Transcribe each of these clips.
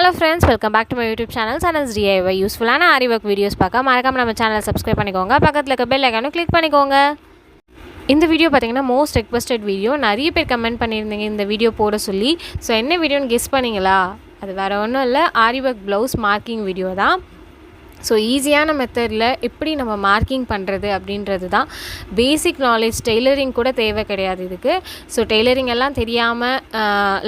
Hello friends, welcome back to my YouTube channel Saran's DIY யூஸ்ஃபுல்லான Aariwork videos பார்க்க மறக்காம நம்ம சேனலை சப்ஸ்கிரைப் பண்ணிக்கோங்க. பக்கத்துல இருக்க பெல் ஐகானை கிளிக் பண்ணிக்கோங்க. இந்த வீடியோ பார்த்தீங்கன்னா மோஸ்ட் ரெக்வெஸ்டட் வீடியோ. நிறைய பேர் கமெண்ட் பண்ணியிருந்தீங்க இந்த வீடியோ போட சொல்லி. ஸோ என்ன வீடியோன்னு கெஸ் பண்ணிங்களா? அது வேறு ஒன்றும் இல்லை, Aariwork ப்ளவுஸ் மார்க்கிங் வீடியோ தான். ஸோ ஈஸியான மெத்தடில் எப்படி நம்ம மார்க்கிங் பண்ணுறது அப்படின்றது தான். பேசிக் நாலேஜ் டெய்லரிங் கூட தேவை கிடையாது இதுக்கு. ஸோ டெய்லரிங் எல்லாம் தெரியாமல்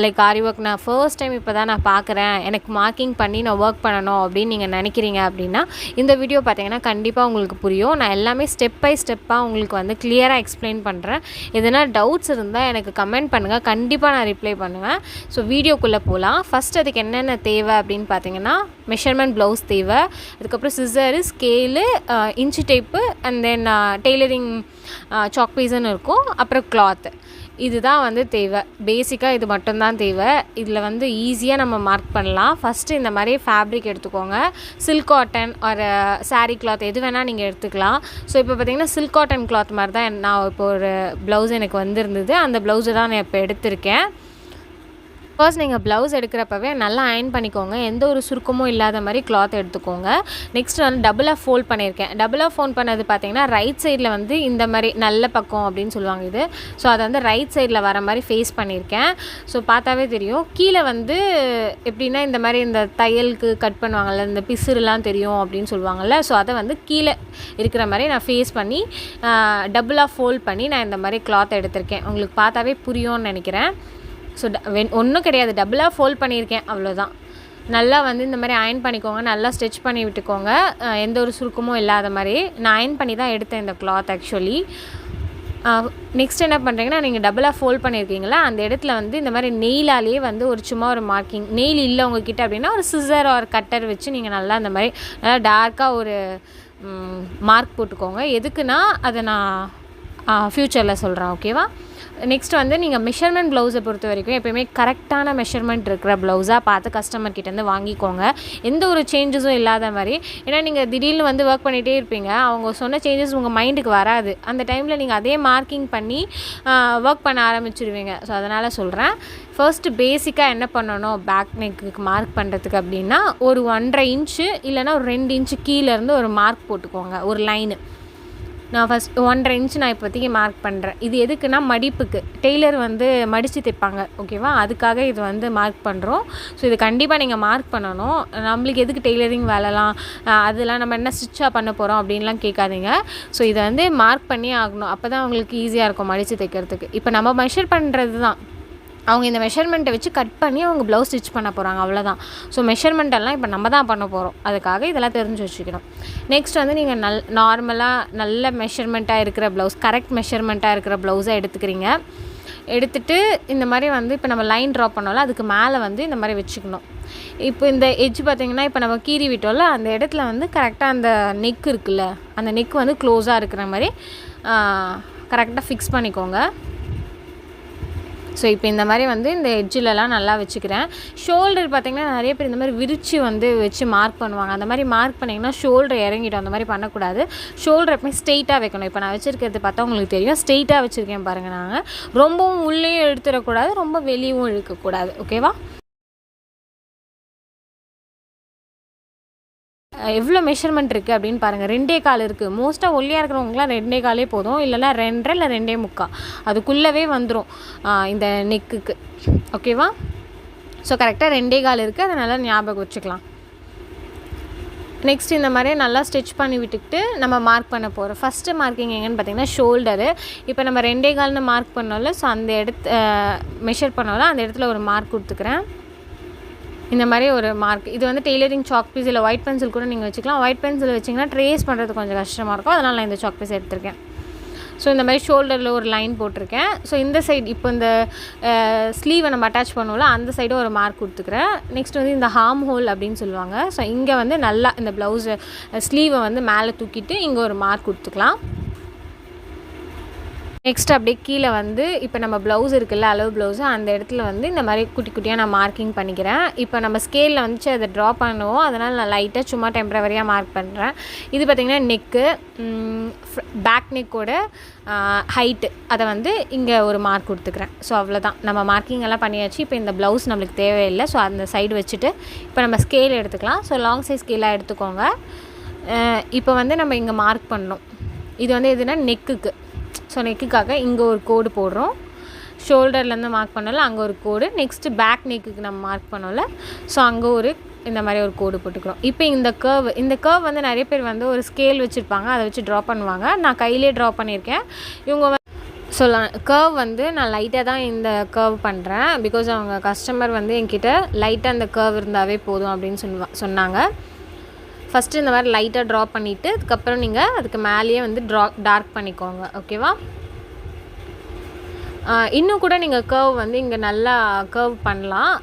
லைக் Aariwork நான் ஃபர்ஸ்ட் டைம் இப்போ தான் நான் பார்க்குறேன், எனக்கு மார்க்கிங் பண்ணி நான் ஒர்க் பண்ணணும் அப்படின்னு நீங்கள் நினைக்கிறீங்க அப்படின்னா இந்த வீடியோ பார்த்தீங்கன்னா கண்டிப்பாக உங்களுக்கு புரியும். நான் எல்லாமே ஸ்டெப் பை ஸ்டெப்பாக உங்களுக்கு வந்து கிளியராக எக்ஸ்பிளைன் பண்ணுறேன். எதனா டவுட்ஸ் இருந்தால் எனக்கு கமெண்ட் பண்ணுங்கள், கண்டிப்பாக நான் ரிப்ளை பண்ணுவேன். ஸோ வீடியோக்குள்ளே போகலாம். ஃபஸ்ட் அதுக்கு என்னென்ன தேவை அப்படின்னு பார்த்தீங்கன்னா மெஷர்மெண்ட் ப்ளவுஸ் தேவை, அதுக்கப்புறம் scissor, scale, inch tape and then tailoring chalk பீஸுன்னு இருக்கும், அப்புறம் கிளாத்து. இதுதான் வந்து தேவை. பேசிக்காக இது மட்டும்தான் தேவை. இதில் வந்து ஈஸியாக நம்ம மார்க் பண்ணலாம். ஃபஸ்ட்டு இந்த மாதிரி ஃபேப்ரிக் எடுத்துக்கோங்க. சில்க் காட்டன் ஒரு சாரீ கிளாத் எது வேணால் நீங்கள் எடுத்துக்கலாம். ஸோ இப்போ பார்த்தீங்கன்னா சில்க் காட்டன் கிளாத் மாதிரி தான் நான் இப்போ ஒரு ப்ளவுஸ் எனக்கு வந்திருந்தது. அந்த ப்ளவுஸை தான் நான் இப்போ எடுத்திருக்கேன். ஃபர்ஸ்ட் நீங்கள் ப்ளவுஸ் எடுக்கிறப்பவே நல்லா அயன் பண்ணிக்கோங்க. எந்த ஒரு சுருக்கமும் இல்லாத மாதிரி கிளாத் எடுத்துக்கோங்க. நெக்ஸ்ட் வந்து டபுளாக ஃபோல்ட் பண்ணியிருக்கேன். டபுளாக ஃபோல்ட் பண்ணது பார்த்தீங்கன்னா ரைட் சைடில் வந்து இந்த மாதிரி நல்ல பக்கம் அப்படின்னு சொல்லுவாங்க இது. ஸோ அதை வந்து ரைட் சைடில் வர மாதிரி ஃபேஸ் பண்ணியிருக்கேன். ஸோ பார்த்தாவே தெரியும். கீழே வந்து எப்படின்னா இந்த மாதிரி இந்த தையலுக்கு கட் பண்ணுவாங்கள்ல, இந்த பிசுறுலாம் தெரியும் அப்படின்னு சொல்லுவாங்கள்ல. ஸோ அதை வந்து கீழே இருக்கிற மாதிரி நான் ஃபேஸ் பண்ணி டபுளாக ஃபோல்ட் பண்ணி நான் இந்த மாதிரி கிளாத் எடுத்திருக்கேன். உங்களுக்கு பார்த்தாவே புரியும்னு நினைக்கிறேன். ஸோ ஒன்றும் கிடையாது, டபுளாக ஃபோல்ட் பண்ணியிருக்கேன், அவ்வளோதான். நல்லா வந்து இந்த மாதிரி அயன் பண்ணிக்கோங்க, நல்லா ஸ்டிச் பண்ணி விட்டுக்கோங்க, எந்த ஒரு சுருக்கமும் இல்லாத மாதிரி. நான் அயன் பண்ணி தான் எடுத்தேன் இந்த கிளாத் ஆக்சுவலி. நெக்ஸ்ட் என்ன பண்ணுறீங்கன்னா, நீங்கள் டபுளாக ஃபோல்ட் பண்ணியிருக்கீங்களா அந்த இடத்துல வந்து இந்த மாதிரி நெயிலாலேயே வந்து ஒரு சும்மா ஒரு மார்க்கிங், நெயில் இல்லை உங்ககிட்ட அப்படின்னா ஒரு சிசர் ஒரு கட்டர் வச்சு நீங்கள் நல்லா இந்த மாதிரி நல்லா டார்க்காக ஒரு மார்க் போட்டுக்கோங்க. எதுக்குன்னா அதை நான் ஃப்யூச்சரில் சொல்கிறேன், ஓகேவா? நெக்ஸ்ட் வந்து நீங்கள் மெஷர்மெண்ட் ப்ளவுஸை பொறுத்த வரைக்கும் எப்போயுமே கரெக்டான மெஷர்மெண்ட் இருக்கிற ப்ளவுஸாக பார்த்து கஸ்டமர்கிட்டேருந்து வாங்கிக்கோங்க, எந்த ஒரு சேஞ்சஸும் இல்லாத மாதிரி. ஏன்னா நீங்கள் திடீர்னு வந்து ஒர்க் பண்ணிகிட்டே இருப்பீங்க, அவங்க சொன்ன சேஞ்சஸ் உங்கள் மைண்டுக்கு வராது. அந்த டைமில் நீங்கள் அதே மார்க்கிங் பண்ணி ஒர்க் பண்ண ஆரம்பிச்சிடுவீங்க. ஸோ அதனால் சொல்கிறேன், ஃபர்ஸ்ட்டு பேசிக்காக என்ன பண்ணணும் பேக் நெக்குக்கு மார்க் பண்ணுறதுக்கு அப்படின்னா ஒரு 1.5 இன்ச்சு இல்லைனா ஒரு 2 இன்ச்சு கீழேருந்து ஒரு மார்க் போட்டுக்கோங்க, ஒரு லைனு. நான் ஃபஸ்ட் 1.5 இன்ச்சு நான் இப்போதைக்கு மார்க் பண்ணுறேன். இது எதுக்குன்னா மடிப்புக்கு, டெய்லர் வந்து மடித்து தைப்பாங்க, ஓகேவா? அதுக்காக இது வந்து மார்க் பண்ணுறோம். ஸோ இது கண்டிப்பாக நீங்கள் மார்க் பண்ணணும். நம்மளுக்கு எதுக்கு டெய்லரிங் வேலைலாம், அதெல்லாம் நம்ம என்ன ஸ்டிச்சாக பண்ண போகிறோம் அப்படின்லாம் கேட்காதீங்க. ஸோ இதை வந்து மார்க் பண்ணி ஆகணும், அப்போ தான் அவங்களுக்கு ஈஸியாக இருக்கும் மடித்து தைக்கிறதுக்கு. இப்போ நம்ம மெஷர் பண்ணுறது தான், அவங்க இந்த மெஷர்மெண்ட்டை வச்சு கட் பண்ணி அவங்க ப்ளவுஸ் ஸ்டிச் பண்ண போகிறாங்க, அவ்வளோதான். ஸோ மெஷர்மெண்ட்டெல்லாம் இப்போ நம்ம தான் பண்ண போகிறோம், அதுக்காக இதெல்லாம் தெரிஞ்சு வச்சுக்கணும். நெக்ஸ்ட் வந்து நீங்கள் நார்மலாக நல்ல மெஷர்மெண்ட்டாக இருக்கிற ப்ளவுஸ், கரெக்ட் மெஷர்மெண்ட்டாக இருக்கிற ப்ளவுஸாக எடுத்துக்கிறீங்க. எடுத்துகிட்டு இந்த மாதிரி வந்து இப்போ நம்ம லைன் ட்ரா பண்ணோம்ல, அதுக்கு மேலே வந்து இந்த மாதிரி வச்சுக்கணும். இப்போ இந்த எட்ஜ் பார்த்திங்கன்னா இப்போ நம்ம கீறி விட்டோம்ல, அந்த இடத்துல வந்து கரெக்டாக அந்த நெக் இருக்குல்ல, அந்த நெக் வந்து க்ளோஸாக இருக்கிற மாதிரி கரெக்டாக ஃபிக்ஸ் பண்ணிக்கோங்க. ஸோ இப்போ இந்த மாதிரி வந்து இந்த எட்ஜிலலாம் நல்லா வச்சுக்கிறேன். ஷோல்டர் பார்த்திங்கன்னா நிறைய பேர் இந்த மாதிரி விரித்து வந்து வச்சு மார்க் பண்ணுவாங்க. அந்த மாதிரி மார்க் பண்ணிங்கன்னா ஷோல்டர் இறங்கிடும், அந்த மாதிரி பண்ணக்கூடாது. ஷோல்டர் எப்பவுமே ஸ்ட்ரெயிட்டாக வைக்கணும். இப்போ நான் வச்சுருக்கிறது பார்த்தா உங்களுக்கு தெரியும், ஸ்ட்ரெயிட்டாக வச்சுருக்கேன் பாருங்கள். நாங்கள் ரொம்பவும் உள்ளேயும் எடுத்துடக்கூடாது, ரொம்ப வெளியும் இழுக்கக்கூடாது, ஓகேவா? எவ்வளோ மெஷர்மெண்ட் இருக்குது அப்படின்னு பாருங்கள், 2.25 இருக்குது. மோஸ்ட்டாக ஒல்லியாக இருக்கிறவங்களாம் 2.25 போதும், இல்லைனா 2.5 இல்லை 2.25 அதுக்குள்ளவே வந்துடும் இந்த நெக்குக்கு, ஓகேவா? ஸோ கரெக்டாக 2.25 இருக்குது, அதை நல்லா ஞாபகம் வச்சுக்கலாம். நெக்ஸ்ட் இந்த மாதிரி நல்லா ஸ்டிச் பண்ணி விட்டுக்கிட்டு நம்ம மார்க் பண்ண போகிறோம். ஃபஸ்ட்டு மார்க்கிங் எங்கன்னு பார்த்தீங்கன்னா ஷோல்டரு. இப்போ நம்ம 2.25 மார்க் பண்ணோம்ல, ஸோ அந்த மெஷர் பண்ணோம்ல, அந்த இடத்துல ஒரு மார்க் கொடுத்துக்கிறேன். இந்த மாதிரி ஒரு மார்க். இது வந்து டெய்லரிங் சாக் பீஸ் இல்லை ஒயிட் பென்சில் கூட நீங்கள் வச்சுக்கலாம். ஒயிட் பென்சில் வச்சிங்கன்னா ட்ரேஸ் பண்ணுறது கொஞ்சம் கஷ்டமாக இருக்கும், அதனால் நான் இந்த சாக் பீஸ் எடுத்திருக்கேன். ஸோ இந்த மாதிரி ஷோல்டரில் ஒரு லைன் போட்டிருக்கேன். ஸோ இந்த சைடு இப்போ இந்த ஸ்லீவை நம்ம அட்டாச் பண்ணுவோம்ல, அந்த சைடும் ஒரு மார்க் கொடுத்துக்கிறேன். நெக்ஸ்ட் வந்து இந்த ஹார்ம் ஹோல் அப்படின்னு சொல்லுவாங்க. ஸோ இங்கே வந்து நல்லா இந்த ப்ளவுஸை ஸ்லீவை வந்து மேலே தூக்கிட்டு இங்கே ஒரு மார்க் கொடுத்துக்கலாம். நெக்ஸ்ட் அப்படியே கீழே வந்து இப்போ நம்ம ப்ளவுஸ் இருக்குல்ல, அளவு ப்ளவுஸு, அந்த இடத்துல வந்து இந்த மாதிரி குட்டி குட்டியாக நான் மார்க்கிங் பண்ணிக்கிறேன். இப்போ நம்ம ஸ்கேலில் வந்துச்சு அதை ட்ரா பண்ணுவோம், அதனால் நான் லைட்டாக சும்மா டெம்ப்ரவரியாக மார்க் பண்ணுறேன். இது பார்த்திங்கன்னா நெக்கு, பேக் நெக்கோட ஹைட்டு, அதை வந்து இங்கே ஒரு மார்க் கொடுத்துக்கிறேன். ஸோ அவ்வளோதான், நம்ம மார்க்கிங் எல்லாம் பண்ணியாச்சு. இப்போ இந்த ப்ளவுஸ் நம்மளுக்கு தேவையில்லை, ஸோ அந்த சைடு வச்சுட்டு இப்போ நம்ம ஸ்கேல் எடுத்துக்கலாம். ஸோ லாங் சைஸ் ஸ்கேலாக எடுத்துக்கோங்க. இப்போ வந்து நம்ம இங்கே மார்க் பண்ணணும். இது வந்து எதுனா நெக்குக்கு, ஸோ நெக்குக்காக இங்கே ஒரு கோடு போடுறோம். ஷோல்டர்லேருந்து மார்க் பண்ணல அங்கே ஒரு கோடு. நெக்ஸ்ட்டு பேக் நெக்குக்கு நம்ம மார்க் பண்ணல, ஸோ அங்கே ஒரு இந்த மாதிரி ஒரு கோடு போட்டுக்கிறோம். இப்போ இந்த கர்வ் வந்து நிறைய பேர் வந்து ஒரு ஸ்கேல் வச்சுருப்பாங்க, அதை வச்சு ட்ரா பண்ணுவாங்க. நான் கையிலே ட்ரா பண்ணியிருக்கேன். இவங்க சொல்லலாம் கர்வ் வந்து நான் லைட்டாக தான் இந்த கர்வ் பண்ணுறேன், பிகாஸ் அவங்க கஸ்டமர் வந்து என்கிட்ட லைட்டாக அந்த கர்வ் இருந்தாவே போதும் அப்படின்னு சொன்னாங்க. ஃபஸ்ட்டு இந்த மாதிரி லைட்டாக ட்ரா பண்ணிவிட்டு அதுக்கப்புறம் நீங்கள் அதுக்கு மேலேயே வந்து டார்க் பண்ணிக்கோங்க. ஓகேவா? இன்னும் கூட நீங்கள் கர்வ் வந்து இங்கே நல்லா கர்வ் பண்ணலாம்.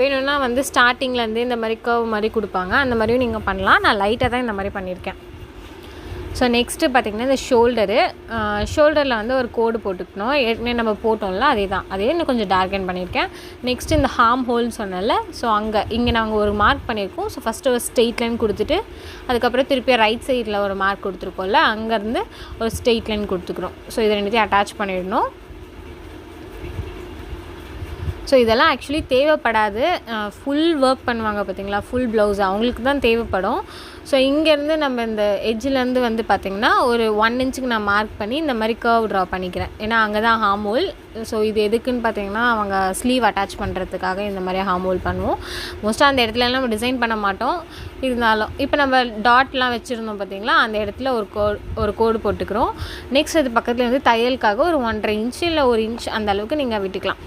வேணும்னா வந்து ஸ்டார்டிங்லேருந்தே இந்த மாதிரி கர்வ் மாதிரி கொடுப்பாங்க, அந்த மாதிரியும் நீங்கள் பண்ணலாம். நான் லைட்டாக தான் இந்த மாதிரி பண்ணியிருக்கேன். ஸோ நெக்ஸ்ட்டு பார்த்திங்கன்னா இந்த ஷோல்டரில் வந்து ஒரு கோடு போட்டுக்கணும். ஏற்கனவே நம்ம போட்டோம்ல, அதே இன்னும் கொஞ்சம் டார்க்கன் பண்ணியிருக்கேன். நெக்ஸ்ட்டு இந்த ஹார்ம் ஹோல்னு சொன்னல, ஸோ இங்கே நாங்கள் ஒரு மார்க் பண்ணியிருக்கோம். ஸோ ஃபஸ்ட்டு ஒரு ஸ்ட்ரெயிட் லைன் கொடுத்துட்டு அதுக்கப்புறம் திருப்பி ரைட் சைடில் ஒரு மார்க் கொடுத்துருக்கோம்ல, அங்கேருந்து ஒரு ஸ்ட்ரெயிட் லைன் கொடுத்துக்கிறோம். ஸோ இதை ரெண்டுத்தையும் அட்டாச் பண்ணிடணும். ஸோ இதெல்லாம் ஆக்சுவலி தேவைப்படாது. ஃபுல் ஒர்க் பண்ணுவாங்க பார்த்திங்களா, ஃபுல் ப்ளவுஸ், அவங்களுக்கு தான் தேவைப்படும். ஸோ இங்கேருந்து நம்ம இந்த எட்ஜிலேருந்து வந்து பார்த்திங்கன்னா ஒரு 1 இன்ச்சுக்கு நான் மார்க் பண்ணி இந்த மாதிரி கர்வ் ட்ரா பண்ணிக்கிறேன். ஏன்னா அங்கே தான் ஹார்ம் ஹோல். ஸோ இது எதுக்குன்னு பார்த்திங்கன்னா அவங்க ஸ்லீவ் அட்டாச் பண்ணுறதுக்காக இந்த மாதிரி ஹார்ம் ஹோல் பண்ணுவோம். மோஸ்ட்டாக அந்த இடத்துலலாம் நம்ம டிசைன் பண்ண மாட்டோம். இருந்தாலும் இப்போ நம்ம டாட்லாம் வச்சுருந்தோம் பார்த்திங்களா, அந்த இடத்துல ஒரு கோடு போட்டுக்கிறோம். நெக்ஸ்ட் அது பக்கத்தில் வந்து தையலுக்காக ஒரு 1.5 இன்ச்சு இல்லை 1 இன்ச் அந்த அளவுக்கு நீங்கள் விட்டுக்கலாம்.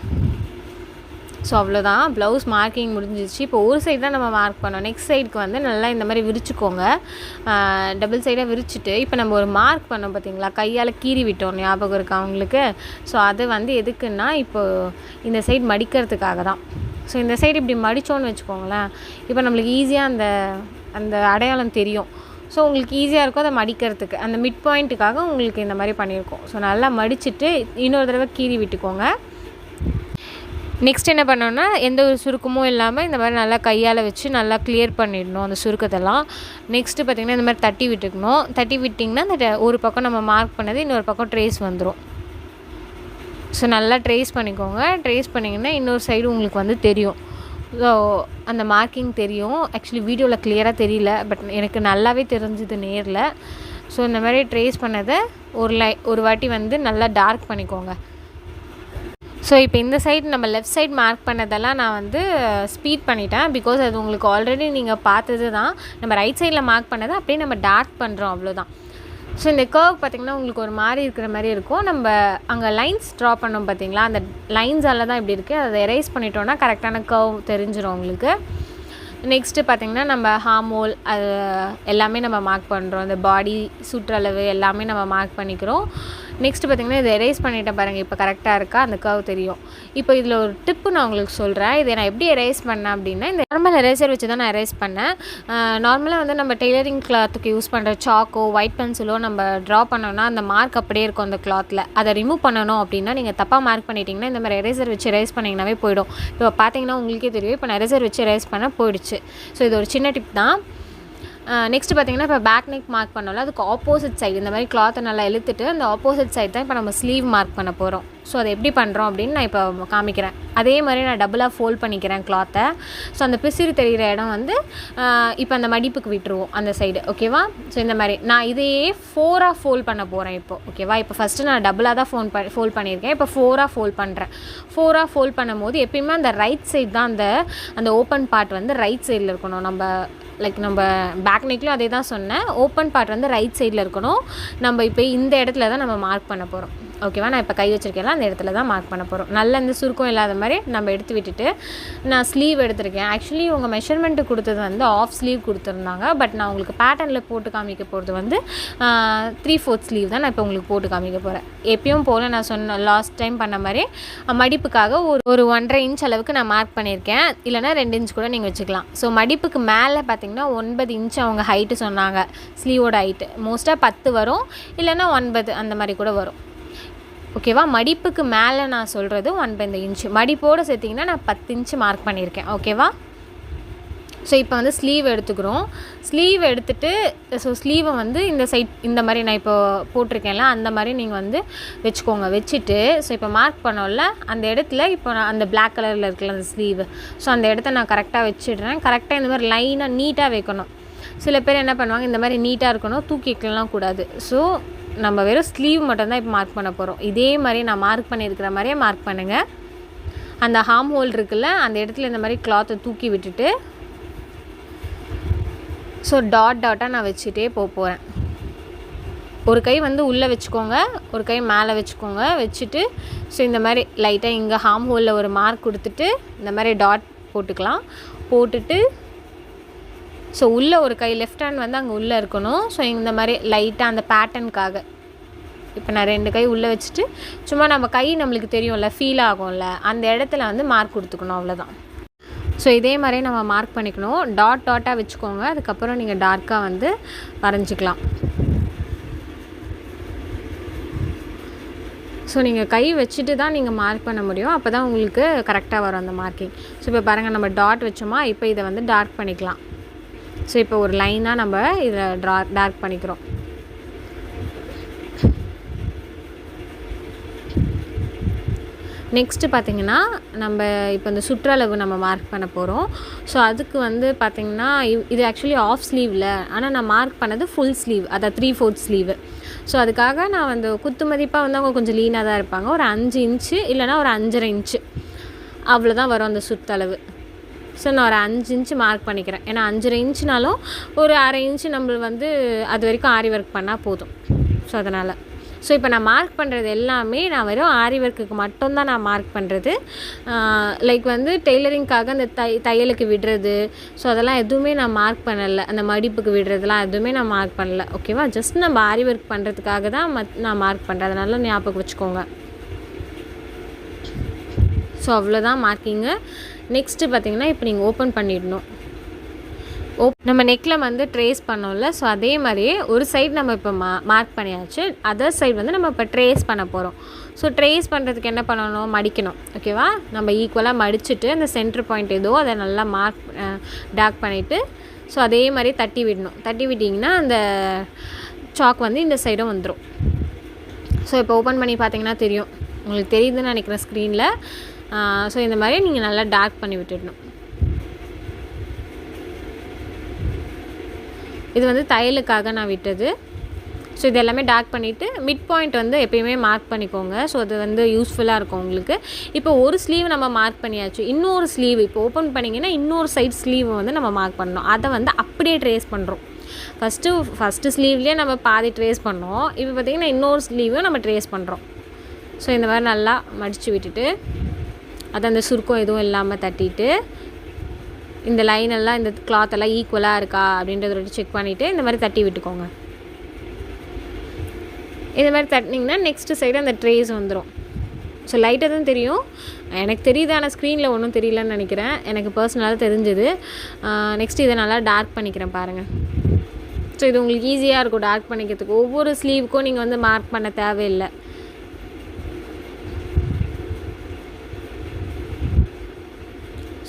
ஸோ அவ்வளோதான், ப்ளவுஸ் மார்க்கிங் முடிஞ்சிச்சு. இப்போ ஒரு சைடு தான் நம்ம மார்க் பண்ணோம். நெக்ஸ்ட் சைடுக்கு வந்து நல்லா இந்த மாதிரி விரிச்சுக்கோங்க. டபுள் சைடாக விரிச்சிட்டு இப்போ நம்ம ஒரு மார்க் பண்ணோம் பார்த்திங்களா, கையால் கீறி விட்டோம், ஞாபகம் இருக்கா அவங்களுக்கு? ஸோ அது வந்து எதுக்குன்னா இப்போது இந்த சைடு மடிக்கிறதுக்காக தான். ஸோ இந்த சைடு இப்படி மடித்தோன்னு வச்சுக்கோங்களேன், இப்போ நம்மளுக்கு ஈஸியாக அந்த அடையாளம் தெரியும். ஸோ உங்களுக்கு ஈஸியாக இருக்கும் அதை மடிக்கிறதுக்கு. அந்த மிட் பாயிண்ட்டுக்காக உங்களுக்கு இந்த மாதிரி பண்ணியிருக்கோம். ஸோ நல்லா மடிச்சுட்டு இன்னொரு தடவை கீறி விட்டுக்கோங்க. நெக்ஸ்ட் என்ன பண்ணோன்னா, எந்த ஒரு சுருக்கமும் இல்லாமல் இந்த மாதிரி நல்லா கையால் வச்சு நல்லா கிளியர் பண்ணிடணும் அந்த சுருக்கத்தெல்லாம். நெக்ஸ்ட்டு பார்த்திங்கன்னா இந்த மாதிரி தட்டி விட்டுக்கணும். தட்டி விட்டிங்கன்னா அந்த ஒரு பக்கம் நம்ம மார்க் பண்ணது இன்னொரு பக்கம் ட்ரேஸ் வந்துடும். ஸோ நல்லா ட்ரேஸ் பண்ணிக்கோங்க. ட்ரேஸ் பண்ணிங்கன்னா இன்னொரு சைடு உங்களுக்கு வந்து தெரியும். ஸோ அந்த மார்க்கிங் தெரியும். ஆக்சுவலி வீடியோவில் கிளியராக தெரியல, பட் எனக்கு நல்லாவே தெரிஞ்சுது நேரில். ஸோ இந்த மாதிரி ட்ரேஸ் பண்ணதை ஒரு வாட்டி வந்து நல்லா டார்க் பண்ணிக்கோங்க. ஸோ இப்போ இந்த சைடு நம்ம லெஃப்ட் சைடு மார்க் பண்ணதெல்லாம் நான் வந்து ஸ்பீட் பண்ணிட்டேன், பிகாஸ் அது உங்களுக்கு ஆல்ரெடி நீங்கள் பார்த்தது தான். நம்ம ரைட் சைடில் மார்க் பண்ணதை அப்படியே நம்ம டார்க் பண்ணுறோம், அவ்வளோதான். ஸோ இந்த கர்வ் பார்த்திங்கன்னா உங்களுக்கு ஒரு மாதிரி இருக்கிற மாதிரி இருக்கும். நம்ம அங்கே லைன்ஸ் ட்ரா பண்ணோம் பார்த்திங்களா, அந்த லைன்ஸால் தான் இப்படி இருக்குது. அதை எரேஸ் பண்ணிட்டோன்னா கரெக்டான கர்வ் தெரிஞ்சிடும் உங்களுக்கு. நெக்ஸ்ட்டு பார்த்திங்கன்னா நம்ம ஹார்ம் ஹோல் அது எல்லாமே நம்ம மார்க் பண்ணுறோம். இந்த பாடி சுற்றளவு எல்லாமே நம்ம மார்க் பண்ணிக்கிறோம். நெக்ஸ்ட்டு பார்த்திங்கன்னா இதை எரேஸ் பண்ணிட்டேன் பாருங்கள், இப்போ கரெக்டாக இருக்கா, அந்த கர்வ் தெரியும். இப்போ இதில் ஒரு டிப்பு நான் உங்களுக்கு சொல்கிறேன். இதை நான் எப்படி எரேஸ் பண்ணேன் அப்படின்னா, இந்த நார்மல் எரேசர் வச்சு தான் நான் எரேஸ் பண்ணேன். நார்மலாக வந்து நம்ம டெய்லரிங் கிளாத்துக்கு யூஸ் பண்ணுற சாக்கோ ஒயிட் பென்சிலோ நம்ம ட்ரா பண்ணோன்னா அந்த மார்க் அப்படியே இருக்கும் அந்த கிளாத்தில். அதை ரிமூவ் பண்ணணும் அப்படின்னா நீங்கள் தப்பாக மார்க் பண்ணிட்டீங்கன்னா இந்த மாதிரி எரேசர் வச்சு எரேஸ் பண்ணிங்கன்னாவே போயிடும். இப்போ பார்த்தீங்கன்னா உங்களுக்கே தெரியும், இப்போ நான் எரேசர் வச்சு எரேஸ் பண்ண போயிடுச்சு. ஸோ இது ஒரு சின்ன டிப் தான். நெக்ஸ்ட்டு பார்த்திங்கன்னா இப்போ பேக் நெக் மார்க் பண்ணோம்ல, அதுக்கு ஆப்போசிட் சைடு இந்த மாதிரி கிளாத்தை நல்லா இழுத்துட்டு அந்த ஆப்போசிட் சைடு தான் இப்போ நம்ம ஸ்லீவ் மார்க் பண்ண போகிறோம். ஸோ அதை எப்படி பண்ணுறோம் அப்படின்னு நான் இப்போ காமிக்கிறேன். அதே மாதிரி நான் டபுளாக ஃபோல்ட் பண்ணிக்கிறேன் கிளாத்தை. ஸோ அந்த பிசிறு தெரிகிற இடம் வந்து இப்போ அந்த மடிப்புக்கு விட்டுருவோம் அந்த சைடு. ஓகேவா? ஸோ இந்த மாதிரி நான் இதையே 4ஆக ஃபோல்ட் பண்ண போகிறேன் இப்போ. ஓகேவா? இப்போ ஃபஸ்ட்டு நான் டபுளாக தான் ஃபோல்ட் பண்ணியிருக்கேன். இப்போ 4ஆக ஃபோல்ட் பண்ணுறேன். 4ஆக ஃபோல்ட் பண்ணும்போது எப்பயுமே அந்த ரைட் சைடு தான் அந்த ஓப்பன் பார்ட் வந்து ரைட் சைடில் இருக்கணும். நம்ம பேக் நெக்லையும் அதே தான் சொன்னேன். ஓப்பன் பார்ட் வந்து ரைட் சைடில் இருக்கணும். நம்ம இப்போ இந்த இடத்துல தான் நம்ம மார்க் பண்ண போகிறோம். ஓகேவா? நான் இப்போ கை வச்சுருக்கேன்ல அந்த இடத்துல தான் மார்க் பண்ண போகிறோம். நல்லா இந்த சுருக்கம் இல்லாத மாதிரி நம்ம எடுத்து விட்டுட்டு நான் ஸ்லீவ் எடுத்திருக்கேன். ஆக்சுவலி உங்கள் மெஷர்மெண்ட்டு கொடுத்தது வந்து ஆஃப் ஸ்லீவ் கொடுத்துருந்தாங்க. பட் நான் உங்களுக்கு பேட்டர்னில் போட்டு காமிக்க போகிறது வந்து 3/4 ஸ்லீவ் தான் நான் இப்போ உங்களுக்கு போட்டு காமிக்க போகிறேன். எப்பயும் போல் நான் சொன்ன லாஸ்ட் டைம் பண்ண மாதிரி மடிப்புக்காக ஒரு 1.5 இன்ச் அளவுக்கு நான் மார்க் பண்ணியிருக்கேன். இல்லைனா 2 இன்ச் கூட நீங்கள் வச்சுக்கலாம். ஸோ மடிப்புக்கு மேலே பார்த்திங்கன்னா 9 இன்ச் அவங்க ஹைட்டு சொன்னாங்க. ஸ்லீவோட ஹைட்டு மோஸ்ட்டாக 10 வரும், இல்லைனா 9 அந்த மாதிரி கூட வரும். ஓகேவா. மடிப்புக்கு மேலே நான் சொல்கிறது 1/5 இன்ச்சு, மடிப்போடு சேர்த்திங்கன்னா நான் 10 இன்ச்சு மார்க் பண்ணியிருக்கேன். ஓகேவா. ஸோ இப்போ வந்து ஸ்லீவ் எடுத்துக்கிறோம். ஸ்லீவ் எடுத்துகிட்டு ஸ்லீவை இந்த சைட் இந்த மாதிரி நான் இப்போ போட்டிருக்கேன்ல அந்த மாதிரி நீங்கள் வச்சுக்கோங்க. வச்சுட்டு ஸோ இப்போ மார்க் பண்ணோம்ல அந்த இடத்துல இப்போ நான் அந்த பிளாக் கலரில் இருக்குல்ல அந்த ஸ்லீவ், ஸோ அந்த இடத்த நான் கரெக்டாக வச்சிடுறேன். கரெக்டாக இந்த மாதிரி லைனாக நீட்டாக வைக்கணும். சில பேர் என்ன பண்ணுவாங்க, இந்த மாதிரி நீட்டாக இருக்கணும், தூக்கி வைக்கலாம் கூடாது. ஸோ நம்ம வெறும் ஸ்லீவ் மட்டும்தான் இப்போ மார்க் பண்ண போகிறோம். இதே மாதிரி நான் மார்க் பண்ணியிருக்கிற மாதிரியே மார்க் பண்ணுங்கள். அந்த ஹார்ம் ஹோல் இருக்குல்ல அந்த இடத்துல இந்த மாதிரி கிளாத்தை தூக்கி விட்டுட்டு ஸோ டாட்டாக நான் வச்சுட்டே போகிறேன். ஒரு கை உள்ளே வச்சுக்கோங்க, ஒரு கை மேலே வச்சுக்கோங்க. வச்சுட்டு ஸோ இந்த மாதிரி லைட்டாக இங்கே ஹார்ம் ஹோலில் ஒரு மார்க் கொடுத்துட்டு இந்த மாதிரி டாட் போட்டுக்கலாம். போட்டுட்டு ஸோ உள்ளே ஒரு கை லெஃப்ட் ஹேண்ட் அங்கே உள்ளே இருக்கணும். ஸோ இந்த மாதிரி லைட்டாக அந்த பேட்டர்னுக்காக இப்போ நான் 2 கை உள்ளே வச்சுட்டு சும்மா நம்ம கை நம்மளுக்கு தெரியும்ல, ஃபீல் ஆகும்ல, அந்த இடத்துல மார்க் கொடுத்துக்கணும். அவ்வளோதான். ஸோ இதே மாதிரி நம்ம மார்க் பண்ணிக்கணும். டாட்டாக வச்சுக்கோங்க. அதுக்கப்புறம் நீங்கள் டார்க்காக வரைஞ்சிக்கலாம். ஸோ நீங்கள் கை வச்சுட்டு தான் நீங்கள் மார்க் பண்ண முடியும். அப்போ தான் உங்களுக்கு கரெக்டாக வரும் அந்த மார்க்கிங். ஸோ இப்போ பாருங்கள், நம்ம டாட் வச்சோமா, இப்போ இதை டார்க் பண்ணிக்கலாம். ஸோ இப்போ ஒரு லைனாக நம்ம இதில் டார்க் பண்ணிக்கிறோம். நெக்ஸ்ட்டு பார்த்திங்கன்னா நம்ம இப்போ இந்த சுற்றளவு நம்ம மார்க் பண்ண போகிறோம். ஸோ அதுக்கு பார்த்திங்கன்னா இது ஆக்சுவலி ஆஃப் ஸ்லீவில், ஆனால் நான் மார்க் பண்ணது ஃபுல் ஸ்லீவ், அதாவது 3/4 ஸ்லீவு. ஸோ அதுக்காக நான் குத்து மதிப்பாக அவங்க கொஞ்சம் லீனாக தான் இருப்பாங்க. ஒரு 5 இன்ச்சு இல்லைனா ஒரு 5.5 இன்ச்சு அவ்வளோதான் வரும் அந்த சுற்றளவு. ஸோ நான் ஒரு 5 இன்ச்சு மார்க் பண்ணிக்கிறேன். ஏன்னா 5.5 இன்ச்சுனாலும் ஒரு 1/2 இன்ச்சு நம்ம அது வரைக்கும் ஆரி ஒர்க் பண்ணால் போதும். ஸோ அதனால் ஸோ இப்போ நான் மார்க் பண்ணுறது எல்லாமே நான் வெறும் ஆரி ஒர்க்குக்கு மட்டும்தான் நான் மார்க் பண்ணுறது. லைக் டெய்லரிங்காக அந்த தையலுக்கு விடுறது ஸோ அதெல்லாம் எதுவுமே நான் மார்க் பண்ணலை. அந்த மடிப்புக்கு விடுறதுலாம் எதுவுமே நான் மார்க் பண்ணலை. ஓகேவா. ஜஸ்ட் நம்ம ஆரி ஒர்க் பண்ணுறதுக்காக தான் நான் மார்க் பண்ணுறேன். அதனால ஞாபகம் வச்சுக்கோங்க. ஸோ அவ்வளோதான் மார்க்கிங்கு. நெக்ஸ்ட்டு பார்த்திங்கன்னா இப்போ நீங்கள் ஓப்பன் பண்ணிடணும். நம்ம நெக்கில் ட்ரேஸ் பண்ணோம்ல, ஸோ அதே மாதிரியே ஒரு சைடு நம்ம இப்போ மார்க் பண்ணியாச்சு. அதர் சைடு நம்ம இப்போ ட்ரேஸ் பண்ண போகிறோம். ஸோ ட்ரேஸ் பண்ணுறதுக்கு என்ன பண்ணணும், மடிக்கணும். ஓகேவா. நம்ம ஈக்குவலாக மடிச்சுட்டு அந்த சென்டர் பாயிண்ட் ஏதோ அதை நல்லா டார்க் பண்ணிவிட்டு ஸோ அதே மாதிரி தட்டி விடணும். தட்டி விட்டிங்கன்னா அந்த சாக் இந்த சைடும் வந்துடும். ஸோ இப்போ ஓப்பன் பண்ணி பார்த்தீங்கன்னா தெரியும், உங்களுக்கு தெரியுதுன்னு நினைக்கிறேன் ஸ்க்ரீனில். ஸோ இந்த மாதிரி நீங்கள் நல்லா டார்க் பண்ணி விட்டுடணும். இது தையலுக்காக நான் விட்டது. ஸோ இது எல்லாமே டார்க் பண்ணிவிட்டு மிட் பாயிண்ட் எப்பயுமே மார்க் பண்ணிக்கோங்க. ஸோ அது யூஸ்ஃபுல்லாக இருக்கும் உங்களுக்கு. இப்போ ஒரு ஸ்லீவ் நம்ம மார்க் பண்ணியாச்சு. இன்னொரு ஸ்லீவ் இப்போ ஓப்பன் பண்ணிங்கன்னா இன்னொரு சைட் ஸ்லீவ் நம்ம மார்க் பண்ணணும். அதை அப்படியே ட்ரேஸ் பண்ணுறோம். ஃபஸ்ட்டு ஸ்லீவ்லேயே நம்ம பாதி ட்ரேஸ் பண்ணோம். இப்போ பார்த்திங்கன்னா இன்னொரு ஸ்லீவும் நம்ம ட்ரேஸ் பண்ணுறோம். ஸோ இந்த மாதிரி நல்லா மடித்து விட்டுட்டு அதை அந்த சுருக்கம் எதுவும் இல்லாமல் தட்டிட்டு இந்த லைனெல்லாம் இந்த கிளாத்தெல்லாம் ஈக்குவலாக இருக்கா அப்படின்றத செக் பண்ணிவிட்டு இந்த மாதிரி தட்டி விட்டுக்கோங்க. இந்த மாதிரி தட்டினீங்கன்னா நெக்ஸ்ட்டு சைடு அந்த ட்ரேஸ் வந்துடும். ஸோ லைட்டாக தான் தெரியும், எனக்கு தெரியுது, ஆனால் ஸ்க்ரீனில் ஒன்றும் தெரியலன்னு நினைக்கிறேன். எனக்கு பர்சனலாக தெரிஞ்சுது. நெக்ஸ்ட்டு இதை நல்லா டார்க் பண்ணிக்கிறேன் பாருங்கள். ஸோ இது உங்களுக்கு ஈஸியாக இருக்கும் டார்க் பண்ணிக்கிறதுக்கு. ஒவ்வொரு ஸ்லீவுக்கும் நீங்கள் மார்க் பண்ண தேவையில்லை.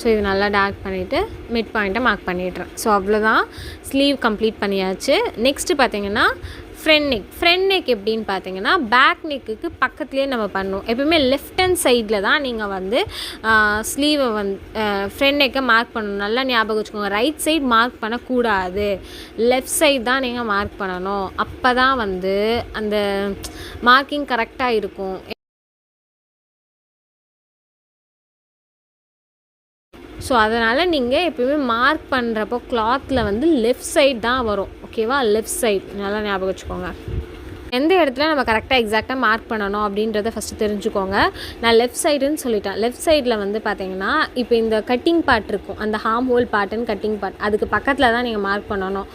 ஸோ இது நல்லா டார்க் பண்ணிவிட்டு மிட் பாயிண்ட்டை மார்க் பண்ணிடுறேன். ஸோ அவ்வளோதான், ஸ்லீவ் கம்ப்ளீட் பண்ணியாச்சு. நெக்ஸ்ட்டு பார்த்திங்கன்னா ஃப்ரண்ட் நெக் எப்படின்னு பார்த்தீங்கன்னா பேக் நெக்குக்கு பக்கத்துலேயே நம்ம பண்ணுவோம். எப்பவுமே லெஃப்ட் ஹேண்ட் சைடில் தான் நீங்கள் ஸ்லீவை ஃப்ரண்ட் நெக்கை மார்க் பண்ணணும். நல்லா ஞாபகம் வச்சுக்கோங்க. ரைட் சைடு மார்க் பண்ணக்கூடாது, லெஃப்ட் சைடு தான் நீங்கள் மார்க் பண்ணணும். அப்போ தான் அந்த மார்க்கிங் கரெக்டாக இருக்கும். ஸோ அதனால் நீங்கள் எப்போயுமே மார்க் பண்ணுறப்போ கிளாத்தில் லெஃப்ட் சைடு தான் வரும். ஓகேவா. லெஃப்ட் சைடு நல்லா ஞாபகம் வச்சுக்கோங்க. எந்த இடத்துல நம்ம கரெக்டாக எக்ஸாக்டாக மார்க் பண்ணணும் அப்படின்றத ஃபஸ்ட்டு தெரிஞ்சுக்கோங்க. நான் லெஃப்ட் சைடுன்னு சொல்லிட்டேன். லெஃப்ட் சைடில் பார்த்தீங்கன்னா இப்போ இந்த கட்டிங் பார்ட் இருக்கும், அந்த ஹார்ம் ஹோல் பார்ட்டுன்னு கட்டிங் பார்ட், அதுக்கு பக்கத்தில் தான் நீங்கள் மார்க் பண்ணணும்.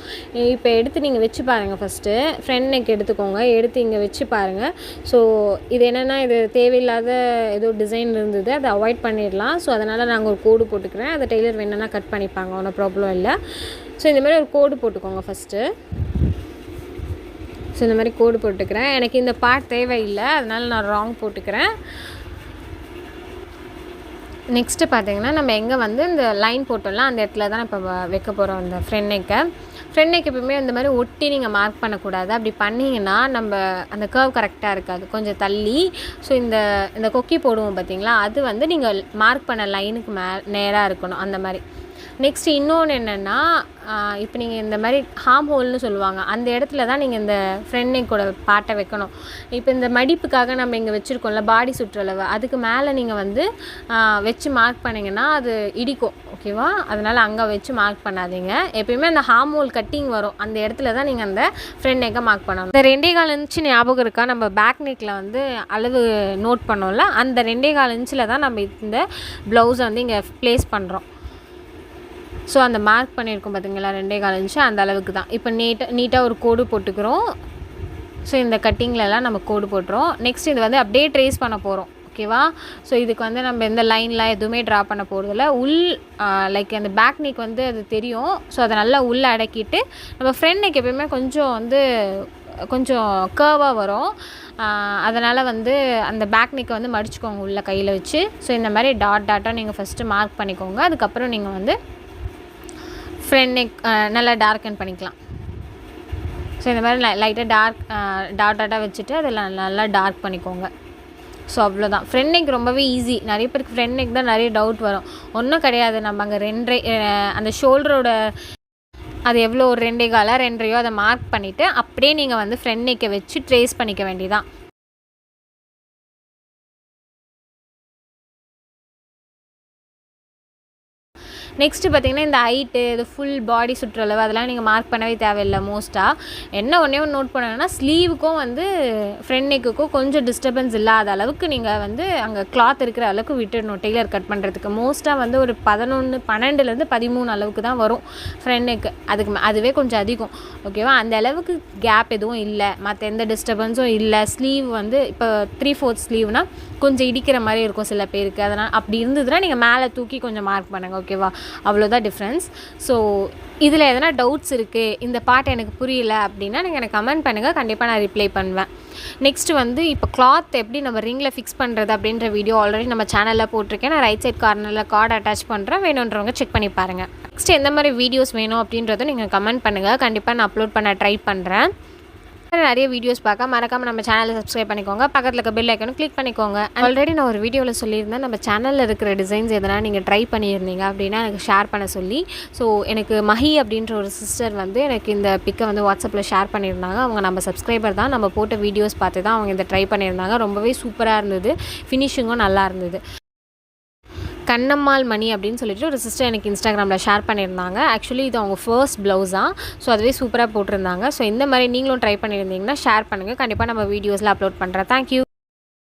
இப்போ எடுத்து நீங்கள் வச்சு பாருங்கள். ஃபஸ்ட்டு ஃப்ரண்ட் நெக் எடுத்துக்கோங்க, எடுத்து இங்கே வச்சு பாருங்கள். ஸோ இது என்னென்னா, இது தேவையில்லாத ஏதோ டிசைன் இருந்தது, அதை அவாய்ட் பண்ணிடலாம். ஸோ அதனால் நாங்கள் ஒரு கோடு போட்டுக்கிறேன். அதை டெய்லர் வேணுன்னா கட் பண்ணிப்பாங்க, ஒன்றும் ப்ராப்ளம் இல்லை. ஸோ இந்தமாதிரி ஒரு கோடு போட்டுக்கோங்க ஃபஸ்ட்டு. ஸோ இந்த மாதிரி கோடு போட்டுக்கிறேன். எனக்கு இந்த பார்ட் தேவையில்லை, அதனால் நான் ராங் போட்டுக்கிறேன். நெக்ஸ்ட்டு பார்த்திங்கன்னா நம்ம எங்கே வந்து இந்த லைன் போட்டோம்ல அந்த இடத்துல தான் இப்போ வைக்க போகிறோம் அந்த ஃப்ரண்ட் நெக்கை. ஃப்ரண்ட் நெக் எப்பவுமே இந்த மாதிரி ஒட்டி நீங்கள் மார்க் பண்ணக்கூடாது. அப்படி பண்ணிங்கன்னா நம்ம அந்த கர்வ் கரெக்டாக இருக்காது, கொஞ்சம் தள்ளி. ஸோ இந்த கொக்கி போடுவோம் பார்த்திங்களா, அது வந்து நீங்கள் மார்க் பண்ண லைனுக்கு நேராக இருக்கணும் அந்த மாதிரி. நெக்ஸ்ட்டு இன்னொன்று என்னென்னா, இப்போ நீங்கள் இந்த மாதிரி ஹார்ம் ஹோல்னு சொல்லுவாங்க, அந்த இடத்துல தான் நீங்கள் இந்த ஃப்ரண்ட் நெக்கோட பார்ட்டை வைக்கணும். இப்போ இந்த மடிப்புக்காக நம்ம இங்கே வச்சுருக்கோம்ல பாடி சுற்றளவு, அதுக்கு மேலே நீங்கள் வந்து வச்சு மார்க் பண்ணிங்கன்னா அது இடிக்கும், ஓகேவா? அதனால் அங்கே வச்சு மார்க் பண்ணாதீங்க. எப்பயுமே அந்த ஹார்ம் ஹோல் கட்டிங் வரும், அந்த இடத்துல தான் நீங்கள் அந்த ஃப்ரண்ட் நெக்கை மார்க் பண்ணணும். இந்த 2.25 இன்ச்சு ஞாபகம் இருக்கா? நம்ம பேக் நெக்கில் வந்து அளவு நோட் பண்ணோம்ல, அந்த 2.25 இன்ச்சில் தான் நம்ம இந்த ப்ளவுஸை வந்து இங்கே ப்ளேஸ் பண்ணுறோம். ஸோ அந்த மார்க் பண்ணியிருக்கோம் பார்த்திங்களா 2.25 இன்ச்சு, அந்த அளவுக்கு தான். இப்போ நீட்டாக ஒரு கோடு போட்டுக்கிறோம். ஸோ இந்த கட்டிங்லலாம் நம்ம கோடு போட்டுறோம். நெக்ஸ்ட் இது வந்து அப்படியே ட்ரேஸ் பண்ண போகிறோம், ஓகேவா? ஸோ இதுக்கு வந்து நம்ம எந்த லைன்லாம் எதுவுமே ட்ரா பண்ண போகிறதில்ல. லைக் அந்த பேக் நெக் வந்து அது தெரியும். ஸோ அதை நல்லா உள்ளே அடக்கிட்டு நம்ம ஃப்ரண்ட் நெக் எப்பயுமே கொஞ்சம் கர்வாக வரும். அதனால் வந்து அந்த பேக் நெக்கை வந்து மடிச்சுக்கோங்க உள்ள கையில் வச்சு. ஸோ இந்த மாதிரி டாட்டாக நீங்கள் ஃபஸ்ட்டு மார்க் பண்ணிக்கோங்க. அதுக்கப்புறம் நீங்கள் வந்து ஃப்ரண்ட் நெக் நல்லா டார்க்கன் பண்ணிக்கலாம். ஸோ இந்த மாதிரி லைட்டாக டாட்டாக வச்சுட்டு அதில் நல்லா டார்க் பண்ணிக்கோங்க. ஸோ அவ்வளோதான். ஃப்ரண்ட் நெக் ரொம்பவே ஈஸி. நிறைய பேருக்கு ஃப்ரண்ட் நெக் தான் நிறைய டவுட் வரும். ஒன்றும் கிடையாது, நம்ம அங்கே 2.5 அந்த ஷோல்டரோட அது எவ்வளோ ஒரு 2.25 2.5 அதை மார்க் பண்ணிவிட்டு அப்படியே நீங்கள் வந்து ஃப்ரண்ட் நெக்கை வச்சு ட்ரேஸ் பண்ணிக்க வேண்டியதான். நெக்ஸ்ட்டு பார்த்திங்கன்னா இந்த ஹைட்டு, இது ஃபுல் பாடி சுற்றளவு அதெல்லாம் நீங்கள் மார்க் பண்ணவே தேவையில்லை. மோஸ்ட்டாக ஒன்றே ஒன்று நோட் பண்ணணுன்னா, ஸ்லீவுக்கும் வந்து ஃப்ரண்ட் நெக்குக்கும் கொஞ்சம் டிஸ்டர்பன்ஸ் இல்லாத அளவுக்கு நீங்கள் வந்து அங்கே கிளாத் இருக்கிற அளவுக்கு விட்டுடணும் டெய்லர் கட் பண்ணுறதுக்கு. மோஸ்ட்டாக வந்து ஒரு 12லேருந்து 13 அளவுக்கு தான் வரும் ஃப்ரண்ட் நெக்கு. அதுவே கொஞ்சம் அதிகம், ஓகேவா? அந்த அளவுக்கு கேப் எதுவும் இல்லை, மற்ற எந்த டிஸ்டர்பன்ஸும் இல்லை. ஸ்லீவ் வந்து இப்போ 3/4 ஸ்லீவ்னால் கொஞ்சம் இடிக்கிற மாதிரி இருக்கும் சில பேருக்கு. அதனால் அப்படி இருந்ததுன்னா நீங்கள் மேலே தூக்கி கொஞ்சம் மார்க் பண்ணுங்கள், ஓகேவா? அவ்வளோதான் டிஃப்ரென்ஸ். ஸோ இதில் எதனா டவுட்ஸ் இருக்குது, இந்த பார்ட் எனக்கு புரியல அப்படின்னா நீங்கள் எனக்கு கமெண்ட் பண்ணுங்கள், கண்டிப்பாக நான் ரிப்ளை பண்ணுவேன். நெக்ஸ்ட்டு வந்து இப்போ கிளாத் எப்படி நம்ம ரிங்கில் ஃபிக்ஸ் பண்ணுறது அப்படின்ற வீடியோ ஆல்ரெடி நம்ம சேனலில் போட்டிருக்கேன். நான் ரைட் சைட் கார்னரில் கார்டு அட்டாச் பண்ணுறேன், வேணுன்றவங்க செக் பண்ணி பாருங்கள். நெக்ஸ்ட் எந்த மாதிரி வீடியோஸ் வேணும் அப்படின்றத நீங்கள் கமெண்ட் பண்ணுங்கள், கண்டிப்பாக நான் அப்லோட் பண்ண ட்ரை பண்ணுறேன். நிறைய வீடியோஸ் பார்க்க மறக்காமல் நம்ம சேனலை சப்ஸ்கிரைப் பண்ணிக்கோங்க. பக்கத்தில் இருக்க பெல் ஐக்கனும் கிளிக் பண்ணிக்கோங்க. ஆல்ரெடி நான் ஒரு வீடியோவில் சொல்லியிருந்தேன், நம்ம சேனலில் இருக்கிற டிசைன்ஸ் எதனா நீங்கள் ட்ரை பண்ணியிருந்தீங்க அப்படின்னா எனக்கு ஷேர் பண்ண சொல்லி. ஸோ எனக்கு மஹி அப்படின்ற ஒரு சிஸ்டர் வந்து எனக்கு இந்த பிக்கை வந்து வாட்ஸ்அப்பில் ஷேர் பண்ணியிருந்தாங்க. அவங்க நம்ம சப்ஸ்கிரைபர் தான், நம்ம போட்ட வீடியோஸ் பார்த்து தான் அவங்க இதை ட்ரை பண்ணியிருந்தாங்க. ரொம்பவே சூப்பராக இருந்தது, ஃபினிஷிங்கும் நல்லா இருந்தது. கண்ணம்மாள் மணி அப்படின்னு சொல்லிட்டு ஒரு சிஸ்டர் எனக்கு இன்ஸ்டாகிராமில் ஷேர் பண்ணியிருந்தாங்க. ஆக்சுவலி இது அவங்க ஃபர்ஸ்ட் ப்ளவுஸாக. ஸோ அதுவே சூப்பராக போட்டிருந்தாங்க. ஸோ இந்த மாதிரி நீங்களும் ட்ரை பண்ணியிருந்தீங்கன்னா ஷேர் பண்ணுங்கள், கண்டிப்பாக நம்ம வீடியோஸில் அப்லோட் பண்ணுறேன். தேங்க்யூ.